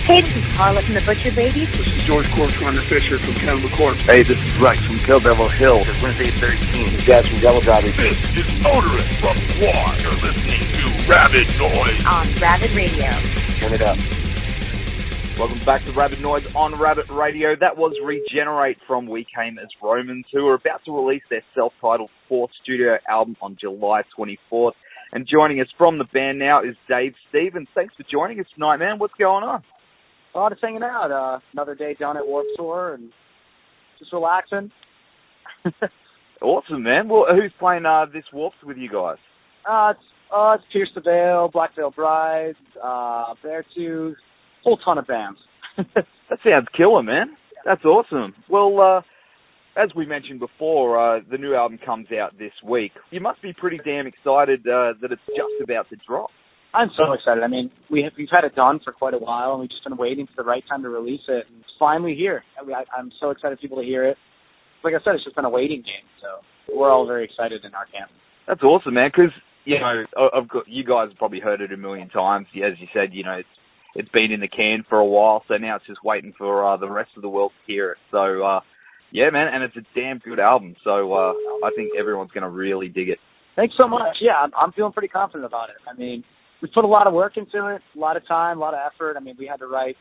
Hey, this is Carla from the Butcher Babies. This is George Corner Fisher from Cannibal Corpse. Hey, this is Rex from Kill Devil Hill. It's Wednesday 13. This is Jazz from Devil Driving. This is Motorist from Quad. You're listening to Rabid Noise on Rabid Radio. Turn it up. Welcome back to Rabid Noise on Rabid Radio. That was Regenerate from We Came as Romans, who are about to release their self-titled fourth studio album on July 24th. And joining us from the band now is Dave Stevens. Thanks for joining us tonight, man. What's going on? Oh, just hanging out. Another day down at Warped Tour and just relaxing. Awesome, man. Well, who's playing this Warped with you guys? It's Pearce the Veil, Black Veil Brides, Beartooth, whole ton of bands. That sounds killer, man. That's awesome. Well, as we mentioned before, the new album comes out this week. You must be pretty damn excited that it's just about to drop. I'm so excited. I mean, we've had it done for quite a while, and we've just been waiting for the right time to release it. And it's finally here. I'm so excited for people to hear it. Like I said, it's just been a waiting game, so we're all very excited in our camp. That's awesome, man, because, you know, you guys have probably heard it a million times. As you said, you know, it's been in the can for a while, so now it's just waiting for the rest of the world to hear it. So, yeah, man, and it's a damn good album, so I think everyone's going to really dig it. Thanks so much. Yeah, I'm feeling pretty confident about it. I mean, we put a lot of work into it, a lot of time, a lot of effort. I mean, we had to write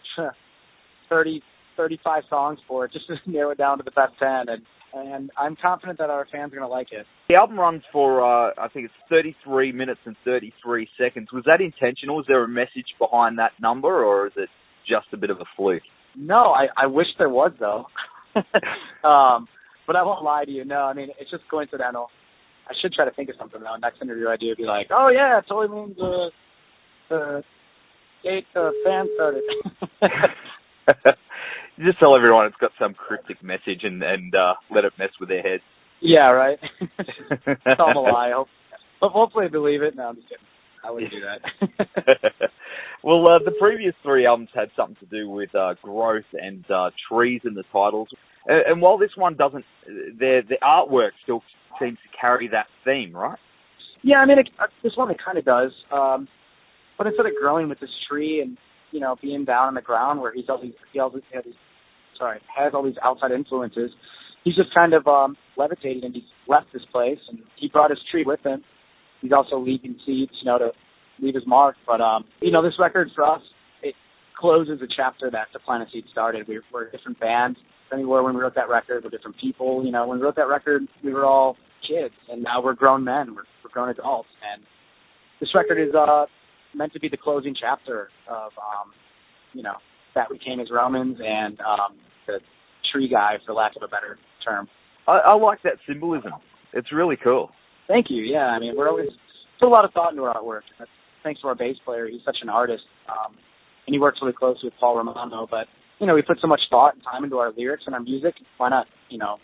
35 songs for it just to narrow it down to the best 10, and I'm confident that our fans are going to like it. The album runs for, I think it's 33 minutes and 33 seconds. Was that intentional? Was there a message behind that number, or is it just a bit of a fluke? No, I wish there was, though. But I won't lie to you. No, I mean, it's just coincidental. I should try to think of something, though. Next interview I do would be like, oh, yeah, it totally means the date the band started. You just tell everyone it's got some cryptic message and let it mess with their heads. Yeah, right. Tell them a lie. Hopefully they believe it. No, I'm just kidding. I wouldn't do that. Well, the previous three albums had something to do with growth and trees in the titles. And while this one doesn't, the artwork still seems to carry that theme, right? Yeah, I mean, this one it kind of does. But instead of growing with this tree and, you know, being down on the ground where has all these outside influences, he's just kind of levitated, and he's left this place, and he brought his tree with him. He's also leaving seeds, you know, to leave his mark. But, you know, this record for us, it closes a chapter that the Planet Seed started. We're a different band than we were when we wrote that record. We're different people. You know, when we wrote that record, we were all kids, and now we're grown men. We're grown adults. And this record is meant to be the closing chapter of, you know, that we came as Romans and the tree guy, for lack of a better term. I like that symbolism. It's really cool. Thank you. Yeah, I mean, we're always put a lot of thought into our artwork. That's thanks to our bass player. He's such an artist, and he works really closely with Paul Romano. But, you know, we put so much thought and time into our lyrics and our music. Why not, you know,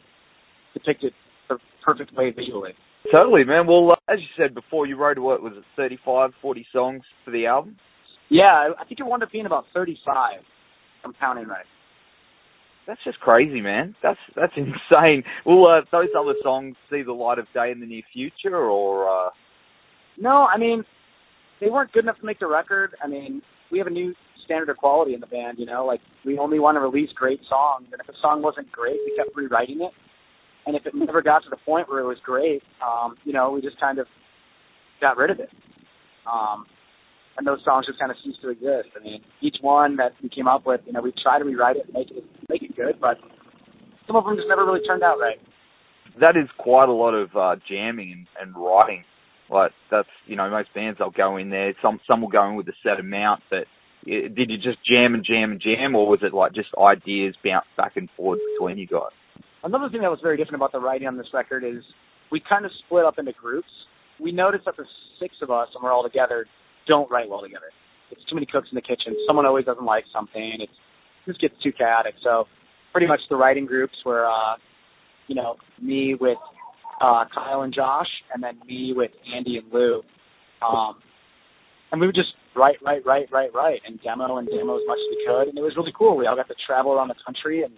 depict it the perfect way visually? Totally, man. Well, as you said before, you wrote, what was it, 35, 40 songs for the album? Yeah, I think it wound up being about 35, if I'm counting right. That's just crazy, man. That's insane. Will those other songs see the light of day in the near future, or...? No, I mean, they weren't good enough to make the record. I mean, we have a new standard of quality in the band, you know? Like, we only want to release great songs, and if a song wasn't great, we kept rewriting it. And if it never got to the point where it was great, you know, we just kind of got rid of it. And those songs just kind of ceased to exist. I mean, each one that we came up with, you know, we try to rewrite it and make it good, but some of them just never really turned out right. That is quite a lot of jamming and writing. Like, that's, you know, most bands, they'll go in there. Some will go in with a set amount, but did you just jam, or was it like just ideas bounce back and forth between you guys? Another thing that was very different about the writing on this record is we kind of split up into groups. We noticed that the six of us, and we're all together, don't write well together. It's too many cooks in the kitchen. Someone always doesn't like something. It just gets too chaotic. So pretty much the writing groups were, you know, me with Kyle and Josh, and then me with Andy and Lou. And we would just write, and demo as much as we could. And it was really cool. We all got to travel around the country and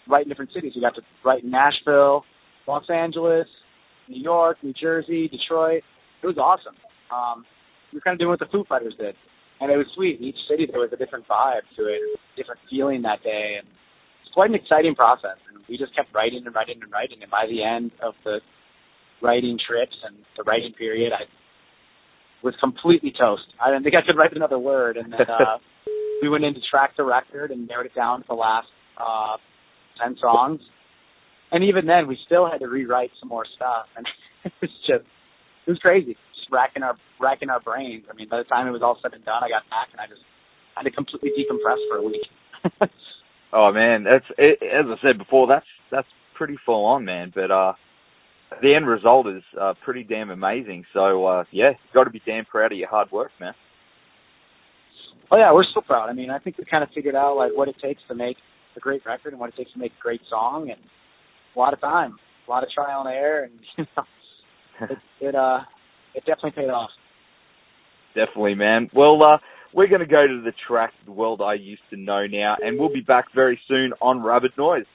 write in different cities. We got to write in Nashville, Los Angeles, New York, New Jersey, Detroit. It was awesome. We were kind of doing what the Foo Fighters did. And it was sweet. Each city, there was a different vibe to it, a different feeling that day. And it's quite an exciting process. And we just kept writing and writing and writing. And by the end of the writing trips and the writing period, I was completely toast. I didn't think I could write another word. And then we went in to track the record and narrowed it down to the last 10 songs. And even then, we still had to rewrite some more stuff. And it was crazy. Just racking our brains. I mean, by the time it was all said and done, I got back and I just had to completely decompress for a week. Oh man, as I said before, that's pretty full on, man. But the end result is pretty damn amazing. So yeah, got to be damn proud of your hard work, man. Oh yeah, we're so proud. I mean, I think we kind of figured out like what it takes to make a great record and what it takes to make a great song, and a lot of time, a lot of trial and error, and you know, it definitely paid off. Definitely, man. Well, we're going to go to the track, The World I Used to Know now, and we'll be back very soon on Rabid Noise.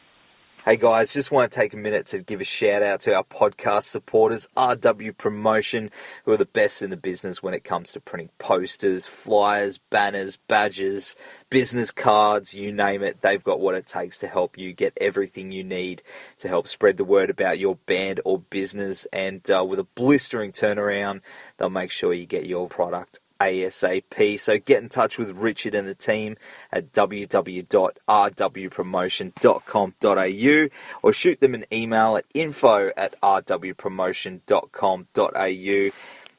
Hey guys, just want to take a minute to give a shout out to our podcast supporters, RW Promotion, who are the best in the business when it comes to printing posters, flyers, banners, badges, business cards, you name it. They've got what it takes to help you get everything you need to help spread the word about your band or business. And with a blistering turnaround, they'll make sure you get your product ASAP. So get in touch with Richard and the team at www.rwpromotion.com.au or shoot them an email at info@rwpromotion.com.au.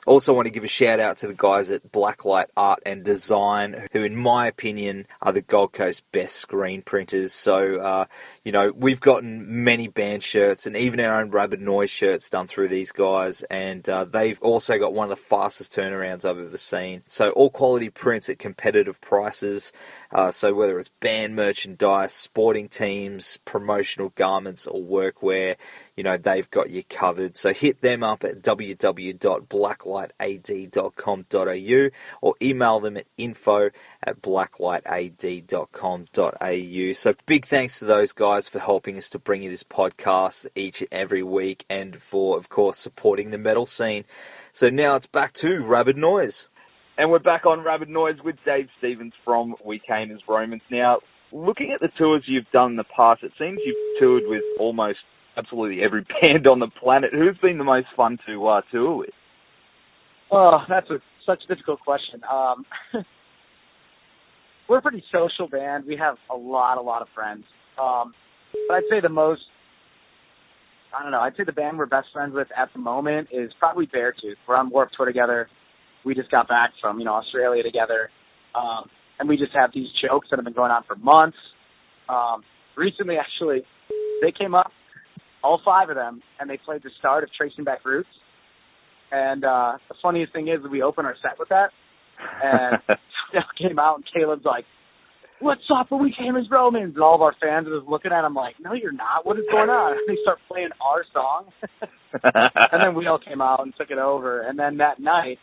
Also want to give a shout out to the guys at Blacklight Art and Design, who in my opinion are the Gold Coast best screen printers. So, you know, we've gotten many band shirts and even our own Rabid Noise shirts done through these guys, and they've also got one of the fastest turnarounds I've ever seen. So all quality prints at competitive prices. So whether it's band merchandise, sporting teams, promotional garments or workwear, you know, they've got you covered. So hit them up at www.blacklightad.com.au or email them at info@blacklightad.com.au. So big thanks to those guys for helping us to bring you this podcast each and every week, and for, of course, supporting the metal scene. So now it's back to Rabid Noise. And we're back on Rabid Noise with Dave Stevens from We Came as Romans. Now, looking at the tours you've done in the past, it seems you've toured with almost absolutely every band on the planet. Who's been the most fun to tour with? Oh, that's such a difficult question. We're a pretty social band. We have a lot of friends. But I'd say I'd say the band we're best friends with at the moment is probably Beartooth. We're on Warped Tour together. We just got back from, Australia together. And we just have these jokes that have been going on for months. Recently, actually, they came up, all 5 of them, and they played the start of Tracing Back Roots. And the funniest thing is that we opened our set with that. And they came out, and Caleb's like, "What's up? We Came as Romans." And all of our fans are just looking at him like, "No, you're not. What is going on?" And they start playing our song. And then we all came out and took it over. And then that night,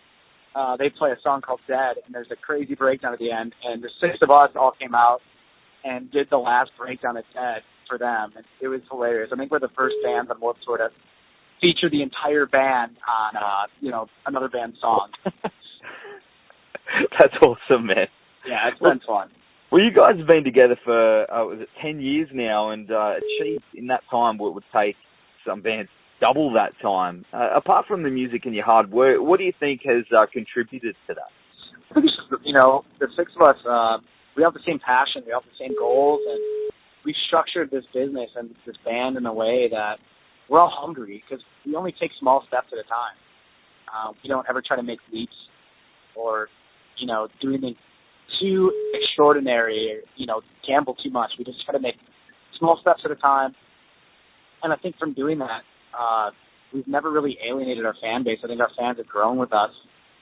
they play a song called Dead, and there's a crazy breakdown at the end. And the 6 of us all came out and did the last breakdown at Dead for them. And it was hilarious. I think we're the first band on Warped Tour to feature the entire band on, another band's song. That's awesome, man. Yeah, it's been fun. Well, you guys have been together for, 10 years now, and achieved in that time what would take some bands double that time. Apart from the music and your hard work, what do you think has contributed to that? I think it's just, the 6 of us, we have the same passion, we have the same goals, and we've structured this business and this band in a way that we're all hungry because we only take small steps at a time. We don't ever try to make leaps or, do anything too extraordinary or, gamble too much. We just try to make small steps at a time. And I think from doing that, we've never really alienated our fan base. I think our fans have grown with us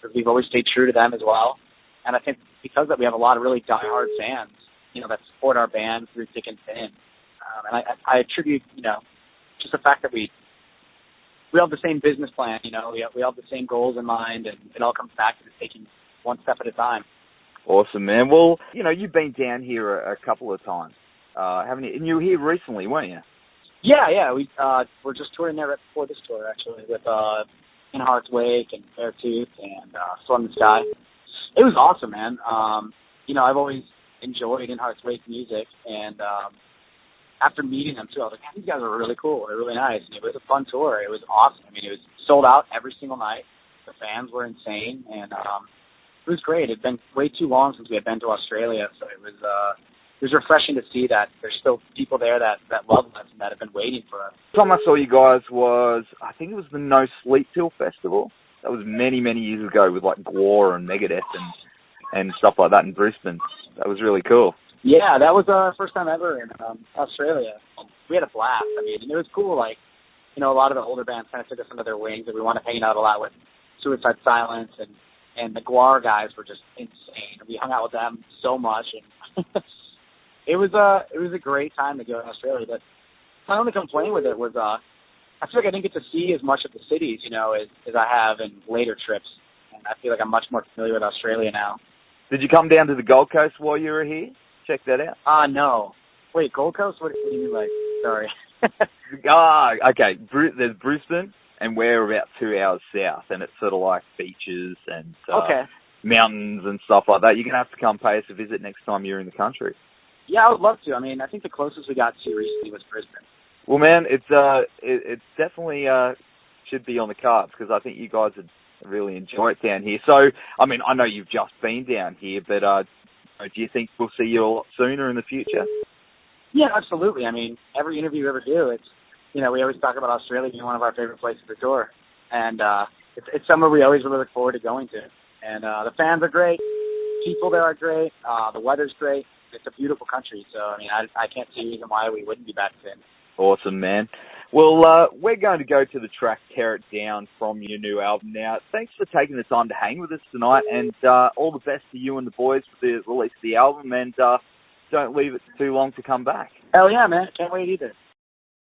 because we've always stayed true to them as well. And I think because of that, we have a lot of really diehard fans, that support our band through thick and thin. And I attribute, just the fact that we have the same business plan, we have the same goals in mind, and it all comes back to just taking one step at a time. Awesome, man. Well, you've been down here a couple of times, haven't you? And you were here recently, weren't you? Yeah. We're just touring there right before this tour, actually, with In Heart's Wake and Beartooth and Storm in the Sky. It was awesome, man. I've always enjoyed In Heart's Wake music, and after meeting them too, I was like, man, these guys are really cool. They're really nice. And it was a fun tour. It was awesome. I mean, it was sold out every single night. The fans were insane, and it was great. It had been way too long since we had been to Australia, so it was refreshing to see that there's still people there that love us and that have been waiting for us. The time I saw you guys was, I think it was the No Sleep Till Festival. That was many, many years ago with like Gwar and Megadeth and stuff like that in Brisbane. That was really cool. Yeah, that was our first time ever in Australia. We had a blast. I mean, and it was cool. Like, a lot of the older bands kind of took us under their wings, and we wanted to hang out a lot with Suicide Silence, and the Gwar guys were just insane. We hung out with them so much, and it was a great time to go to Australia. But my only complaint with it was I feel like I didn't get to see as much of the cities, as I have in later trips. And I feel like I'm much more familiar with Australia now. Did you come down to the Gold Coast while you were here? Check that out. No. Wait, Gold Coast? What do you mean, like, sorry? Okay. There's Brisbane, and we're about 2 hours south, and it's sort of like beaches and mountains and stuff like that. You're going to have to come pay us a visit next time you're in the country. Yeah, I would love to. I mean, I think the closest we got to recently was Brisbane. Well, man, it's definitely should be on the cards because I think you guys would really enjoy it down here. So, I mean, I know you've just been down here, but do you think we'll see you a lot sooner in the future? Yeah, absolutely. I mean, every interview we ever do, it's we always talk about Australia being one of our favorite places to tour, and it's somewhere we always really look forward to going to. And the fans are great, people there are great, the weather's great. It's a beautiful country, so I mean, I can't see a reason why we wouldn't be back soon. Awesome, man. Well, we're going to go to the track Tear It Down from your new album now. Thanks for taking the time to hang with us tonight, and all the best to you and the boys for the release of the album, and don't leave it too long to come back. Hell yeah, man. Can't wait either.